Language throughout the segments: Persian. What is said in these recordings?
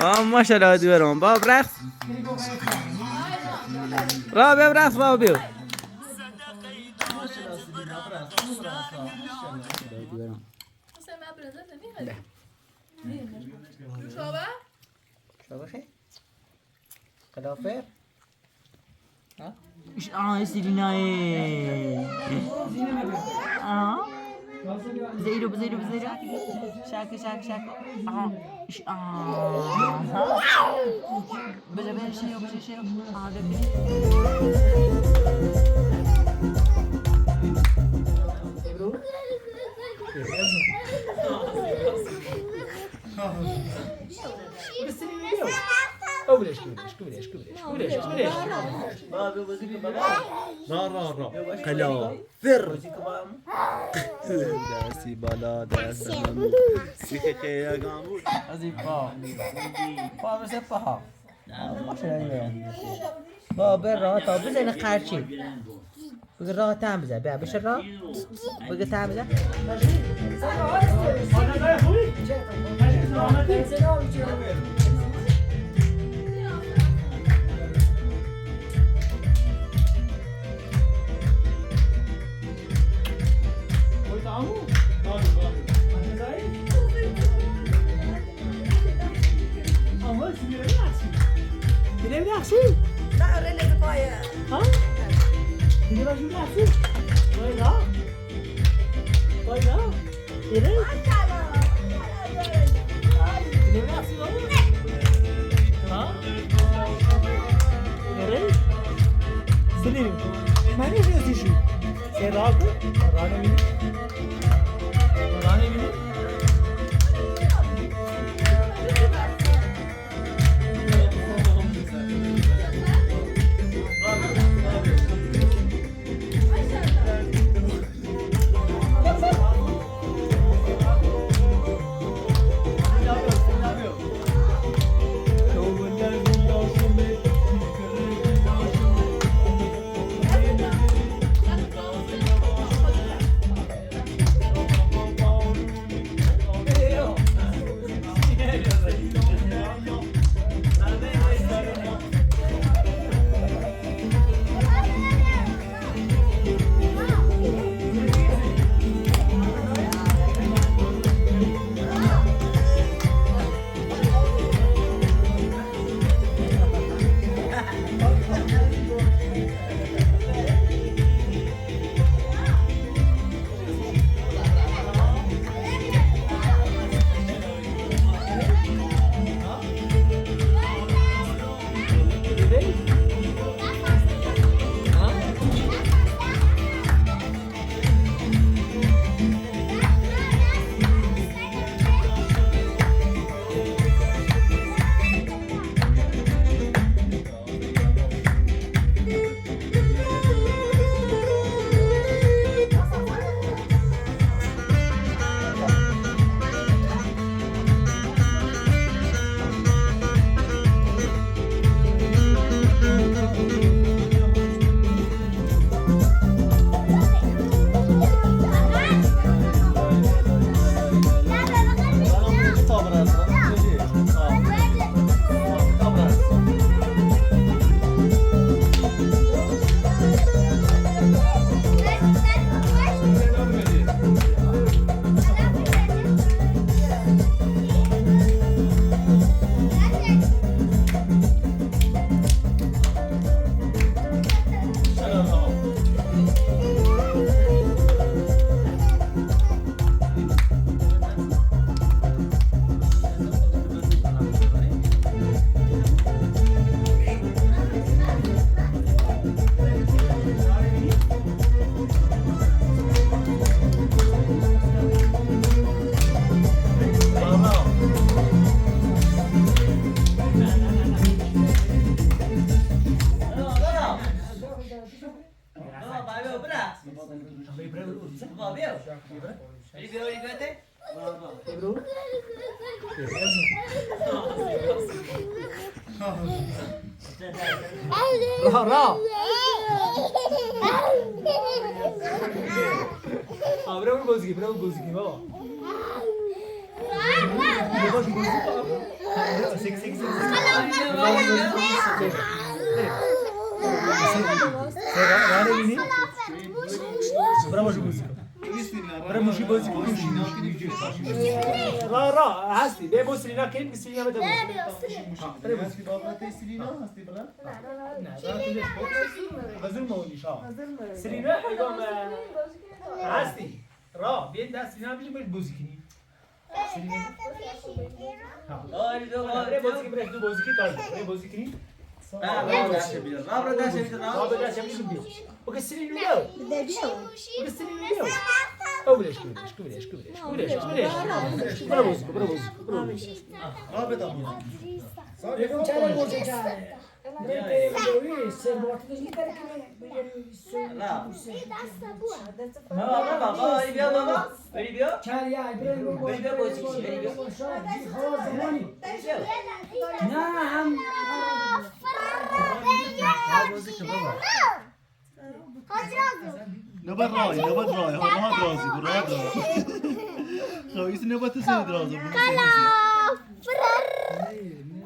ماشاءالله دیوارم باب رقص را بیا رقص باب بیا شابه خلافه ايش سيريناي بزيرو شاكو ايش بجا شيء كبرش بابا وزيك بابا را قلا فر داسي بالا داس سيكه يا غامور ازي با بس با ما شاء بابا را تا بزن قرچی بگه راه تام بزن بیا بشه راه بگه تام بزن لا ريلي بقايا ها؟ اللي راجل يحسب طيب يري اللي يحسب ها يري سليم ما نيجي شو سيراك راني را برو گوزگی بابا. را هستی به بو سرینا کیم سرینا بده هستی بابا سرینا هستی بلا غزل مونیش ها سرینا اگم هستی را بیاد دست سرینا بیشیم باید بوزی کنی آری دو بره بوزی کنی بره بوزی کنی تاز بره بوزی کنی را دست بیار را دست بیار را به دست بیشیم بیو اوکی سرینا بیو اوکی سرینا بیو اولیش کوبیش برو بوزی برو بوزی رابطه بگم چرا گوشه کرد نه بابا آری بیا بابا بری بیا چریا بری بیا بازی کنی بری بیا نه هم بازی کن بابا نبات راي راحت رازي براحت رازي خويس نبات تسوي درازي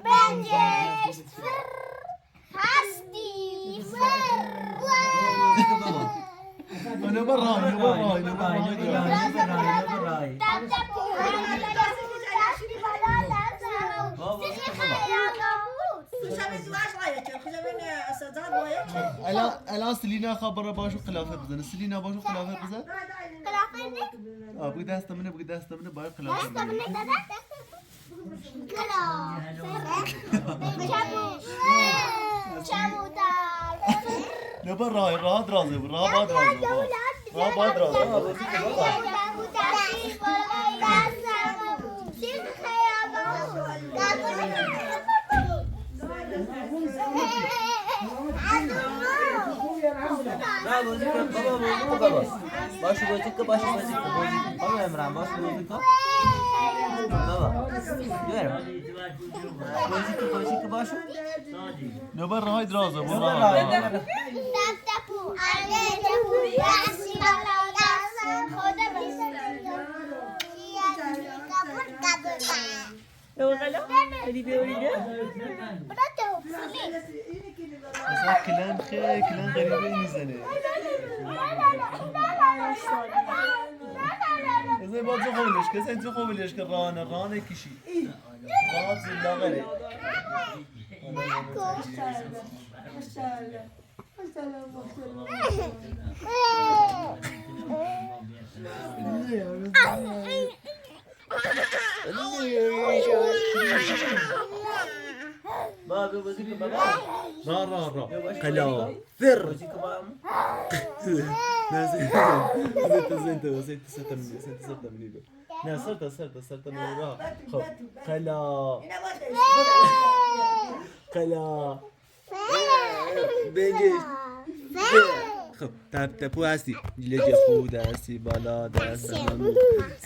بنجش هستی نبات راي الان سلينا خبر باشو خلافه بزن سلينا باشو خلافه بزن بقي دست منه باید خلافه بزن نبات راي راحت رازي راحت رازي نه بازی کن بابا باشو بازی کن بازی کن عمران باشو بازی کن بابا بازی کن باشو نبات راحت رازي كلام غريبة ينزله زي بعض خوبلش كذا انت خوبلش كرانة كشي بعض زلا غريب بابا بازی کن بابا را قلا فر بازی کن بابا سرت منيبه لا سرت منيبه خب قلا بنجش خب تپو هستی جله جفو دستی بالا دست همون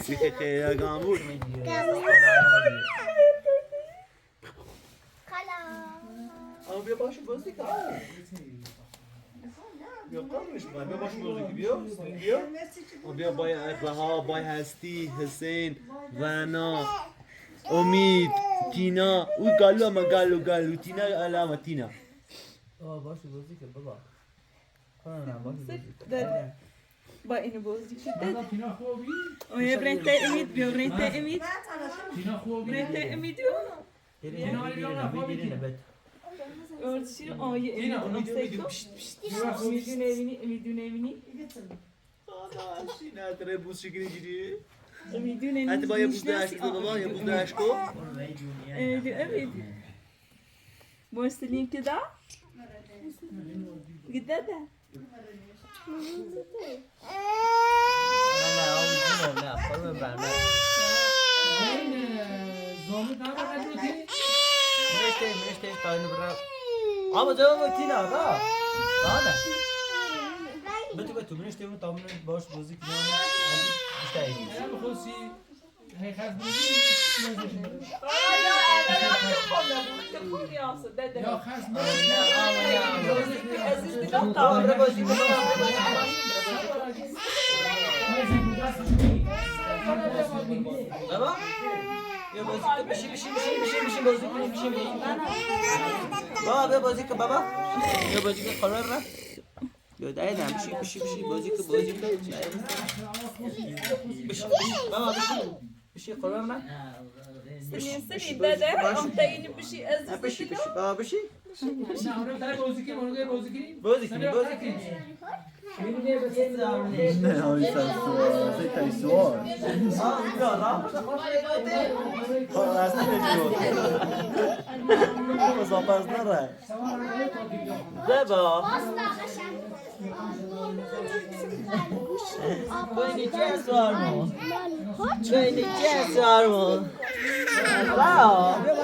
سیخ خیلی گامور اما بیا باشو بازی کن بیا قرمش بیا باشو بازی کن بیا بای رها بای هستی حسین ونا امید تینا او گالو تینا علامه تینا باشو بازی کن بابا با اینو بازی کرده اوه برنت امید بیا برنت امید برنت امید Örtüşür ayı emidi Emidun evini نه تره بوز شکلی گیری Emidun evini حتی با یه بوز داشت بابا یه بوز داشت کو Evet Boşta linki da Gider de نه خانم برمه منشته تاینو برا ama cevap Tina da ne بتو منشته اون تامون باش بازی کنم işte انا بخوسی هی خاص یا خاص بیا بازی کن بشین بازی کنیم بشین بابا بیا بازی کن بابا بیا بازی کن قرار رفت بیا دایدم بشین بازی کن بشین بابا بشین قرار رفت سنين داده ام تايني بشي ازز بشین بابا بشین نه اونو داره بازی کنیم بازی کنیم نه هایی سنسوار تایی سوار اصلا نشد مزاپز نره بابا بینی چه سوارمون واو بیا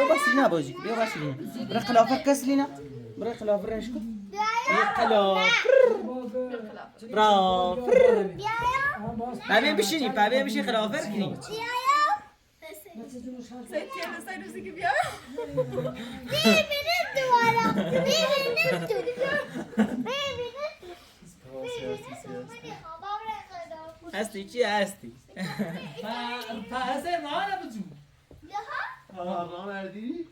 باسیلینا بازی کن بیا باسیلینا برای خلافر کس لینا برای خلافر رش کن بیا خلافر برافر بابیم بشین خلافر کنیم سايد وزيكي بيا هستی چی هستی؟ پسر ما نبودیم راه نردی؟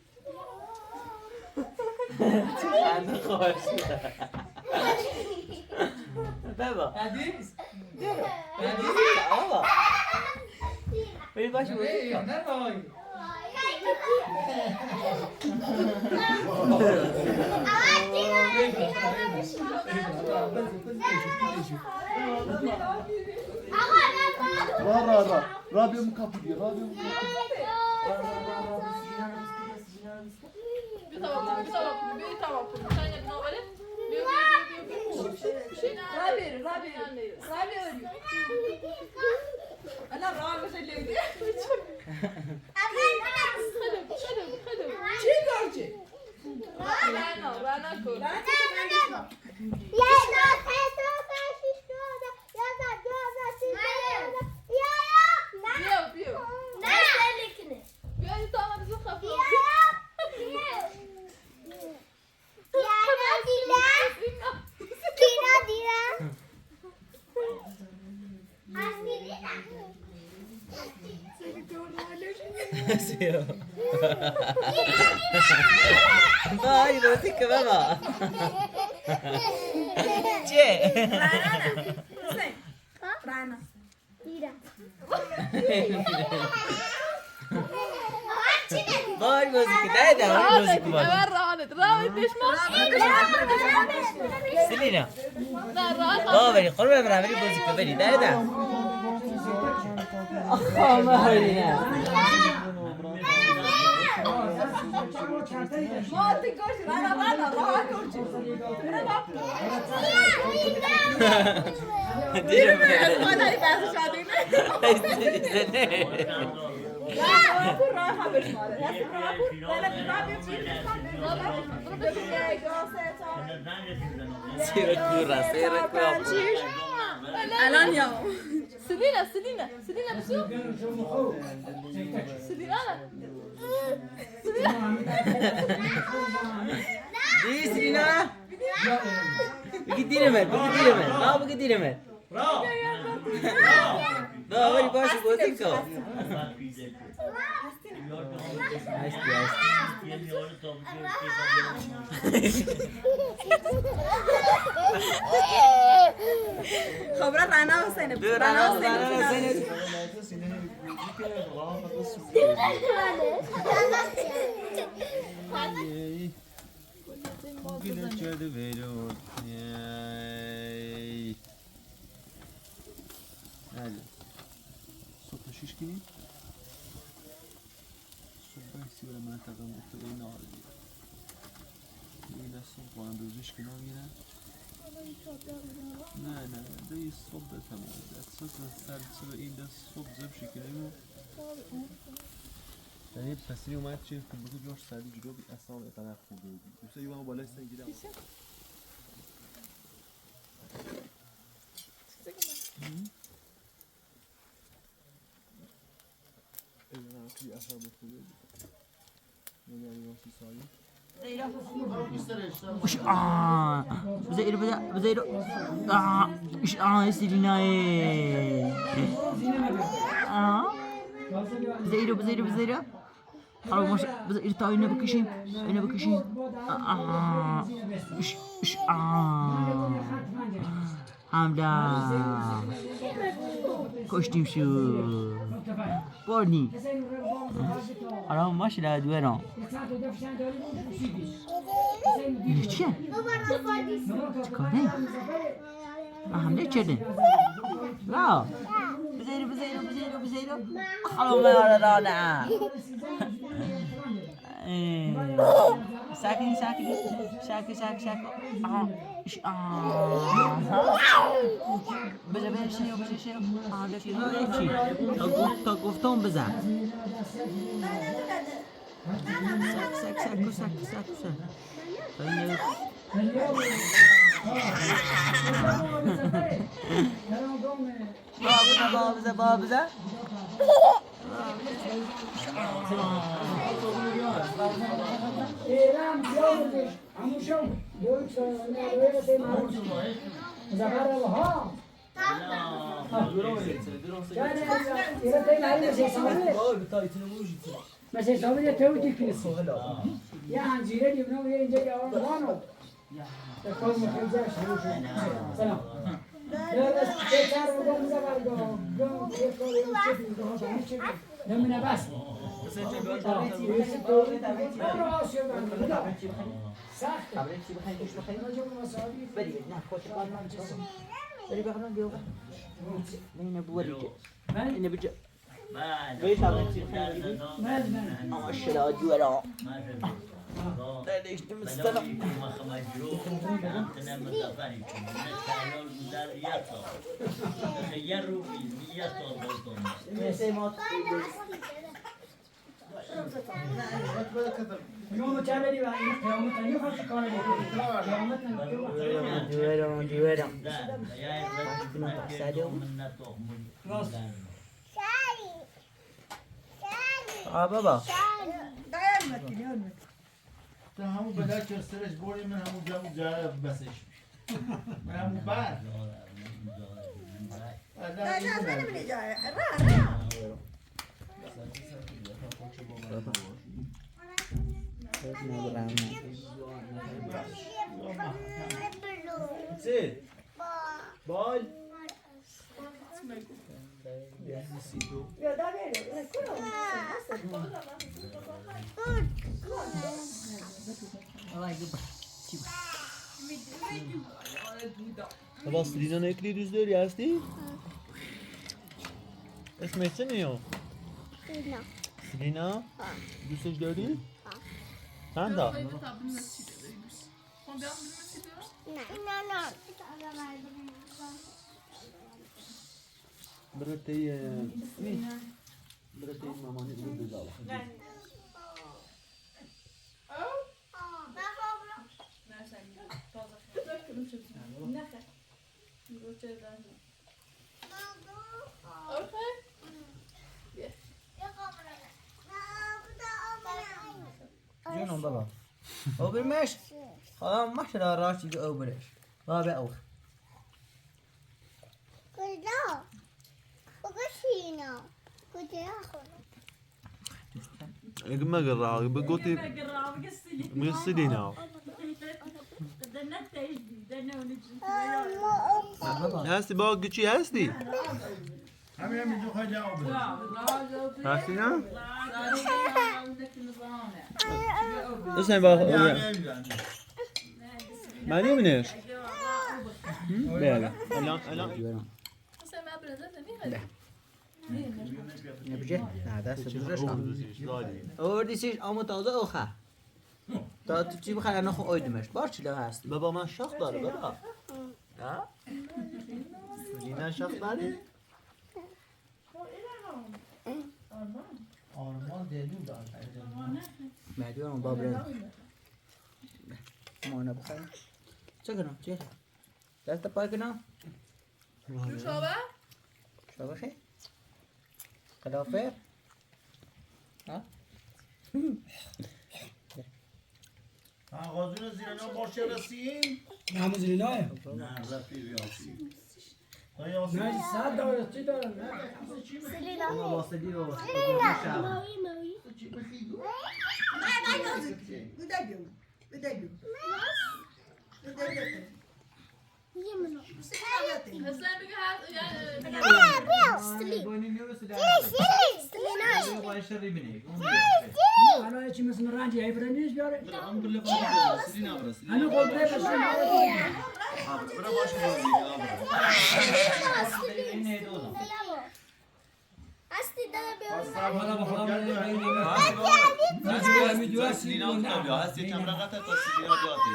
خنده خواهش بابا حدیث بابا بری باش بازی کن نه بای را بیام کپی بیا را بیام کپی انا رامش اللي ودي چی گرچه رانا کن Vai, bozí kن بابا چه؟ رانا بای بازی کن دایدم بازی کن رامت ليش ما سلینا بابا بری قربان برم بری بازی کن بری دایدم آخا مهرینا ما تقولش رانا كوتشي دیره ما داری بحث شادی سيركورا الان يا سلينا بسيو سلينا دي سلينا بقي دينمت بقي دينمت لا ولي باش بوزيكو خبر رانا حسین صبح 6 کنیم صبح سیور منطقه مختلف نهار این صبح با اندازش کنار میرن نه ده صبح تمام اساس سر صبح این ده صبح زب شکنیم و یعنی پسری اومد چه خوب بود جاش سردی جلو بی اصلا اقدر خوب بود دوسته یه بالای سنگیدم توی اصلا بخوره نگری واسه سایی بزيرو سيلينا بزيرو حاول ماشي بزيرو تا اینو بکشیم حمدا کشتیم شو بردیم حالا ماشی در دویران اینو چیه؟ چکاره؟ حمله چرده؟ لا بزيرو خلو ما رانا ساكن بزا بشيو هذا في هيك تا گفتم بزا ساك بابزا مثل حسابی توی کنیسی یه انجیره لیبنو یه اینجا یه آن وانو تکان مخیزه شروع شد سلام بس چهار مدام زبر گم یه کاری چه نمونه بس سخت بری بخورم بیو نه بوری اینه بجا بیش هم چی خیلی اما شلا جورا داشتم مستلا يوم تعملي بقى يوم تاني خش كانوا بابا همون بلا که سرش بوری من همون جامو جا بسش من همون بعد بال بابا سلینا نکلی دوست داری هستی؟ اسمش چه نیو؟ سلینا؟ دوستش داری؟ چند تا؟ برای مامانی رو بزالا جونم بابا اوبر مش خلاص ما شد راسي جو اوبرش بابا اوخ كده وقشينا كده اخذ ما قرا بقولتي من سلينا هستی بابا چی هستی؟ همین همین جو خواهی جواب بده هستی نه؟ اسم بابا من نمی‌نش بله الان نبجه نه دست بزرش اوردیسیش اما تازه اوخه تا تو چی بخیر نخو اویدمش بار چی هست بابا من شاخ داره بابا ها؟ سلینا شاخ داره؟ آرمان دلیو داره مدیون بابره مانه بخیر چه کنم چه دست پای کنم شابه خیر خلافه ها غازون زیرنا باشه رسیم نعم زينايا نه رفی ریاسی نه صد داره چی داره نه سلینا ما واسدی رو سلینا ماوی ماوی یه منو الان چی مثل رنجی های برندیش بیاره الحمد لله سیدنا برا همین قلبه بشه برا باش بازی هستی داده بیاره سیدنا بیا هستی کم رقت تا سیدنا بیاته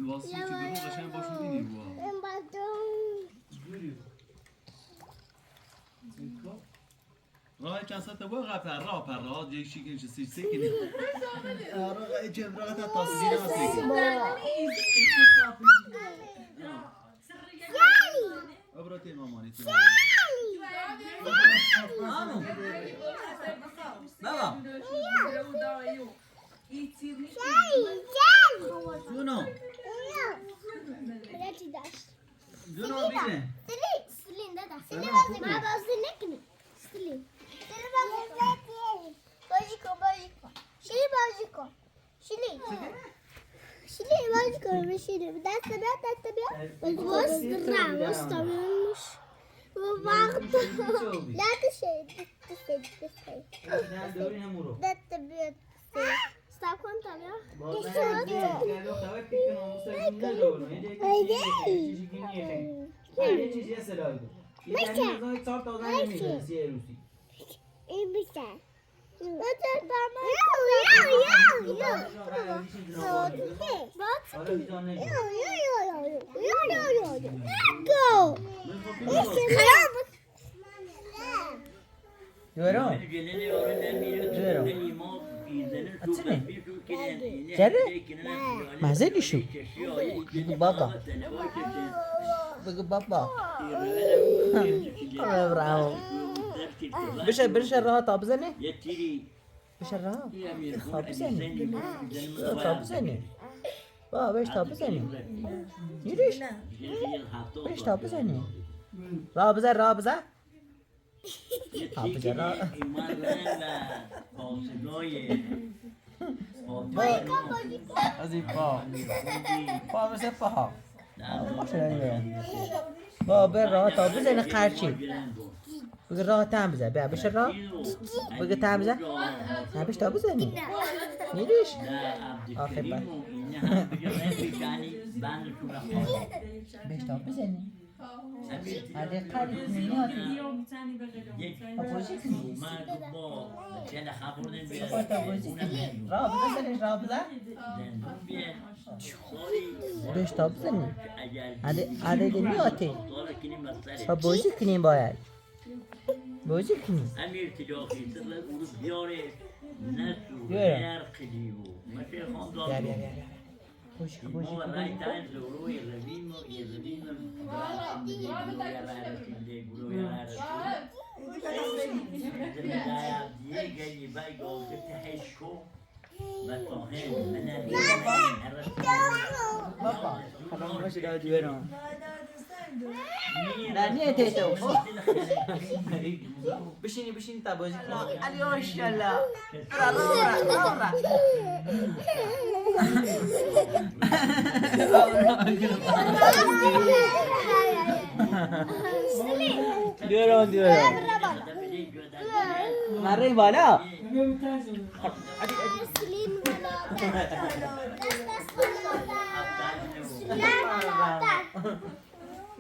واسه چی برو قشنگ باشون دیدی بوا راه چند ساعت با قطع راه پر راه یک شیکن چه سی سیکنی راه چند راه تا سیدنا سیکنی ابراتی مامانی تو بابا جونو جونو بیره سلين دادا سلين ما بوزنكني سلين باجيكو شيلي باجيكو شيلي باجيكو شيلي دست بيا بس درع مستمش وبعض لا تشي دوری همورو دست بيا استاپ کن تا بیا این بیشتر چرا؟ مزه نیشو بگو بابا بگو بابا برافو بشه راه تا بزنه بشه راه تا بزنه تا بزنه بابا بش تا بزنه میریش بش تا بزنه راه بزن تا بزن راه از این پا مثل پاها با بر راه تا بزنه قرچی بگه راه تم بزن بیا بشه راه بگه تم بزن نه بش تا بزنی میریش آخه با بش تا بزنی هذه قاعدة منيات أبوزي كني رابطة بيش تابزني هذه دنياتي أبوزي كني بايد بوزي كني امیر تجاقی سر اروز بیاره نسو بیاره. نرقلیو مشه خاندان بیا ما رای تاین زوروی رویم و یزدیم براسنده گروی رارسنده گروی رارسنده زمدای عبدیه گلی بای گوزه تحشکو بطاهم من بابا خلاص باشه داد بیارم نه نیه تیتو بشینی تا بازی کنی علی ماشاءالله دیران مره بالا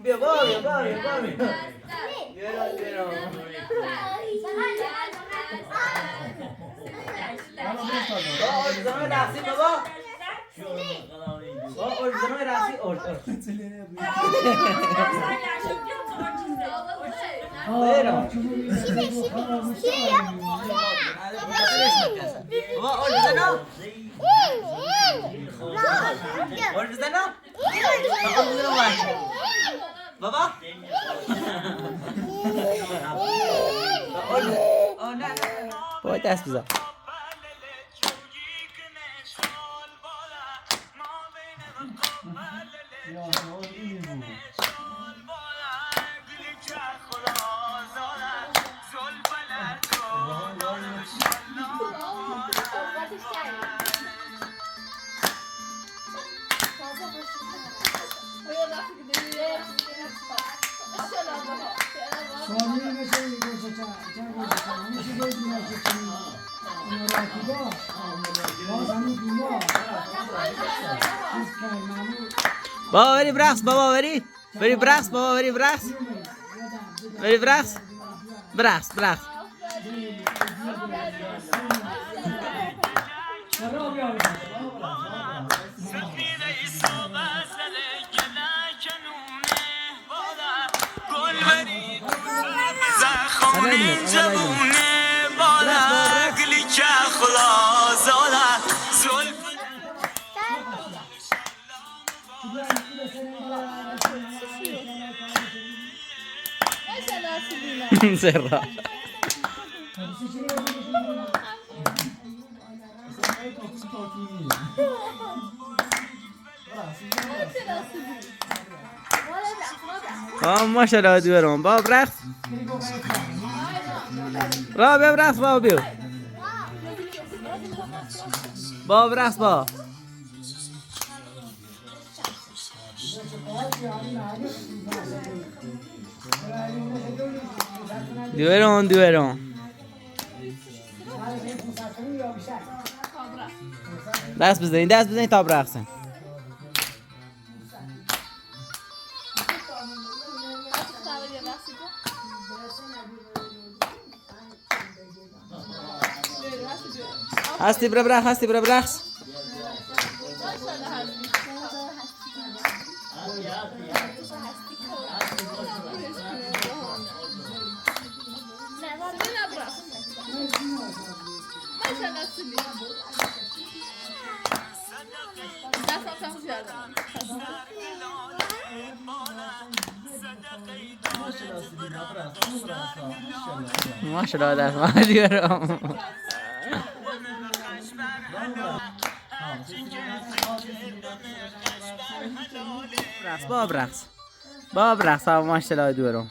بیا بیا زمان رقصی بابا زمان رقصی بابا باید دست بزن سوالی میشه میگه چه همیشه دیگه میشه چی مراتبا باز همون دیما چیز کردنمو بابا بری برقص بابا بری برقص بابا بری برقص برقص Cerra. ماشاءالله دیورم بابا رقص بابا برقص بابا بیو بابا برقص بابا دیورم دست بزنید تا برقصن هستی برقص ماشاءالله دست ما دیورم بابا برقص ماشاءالله دیورم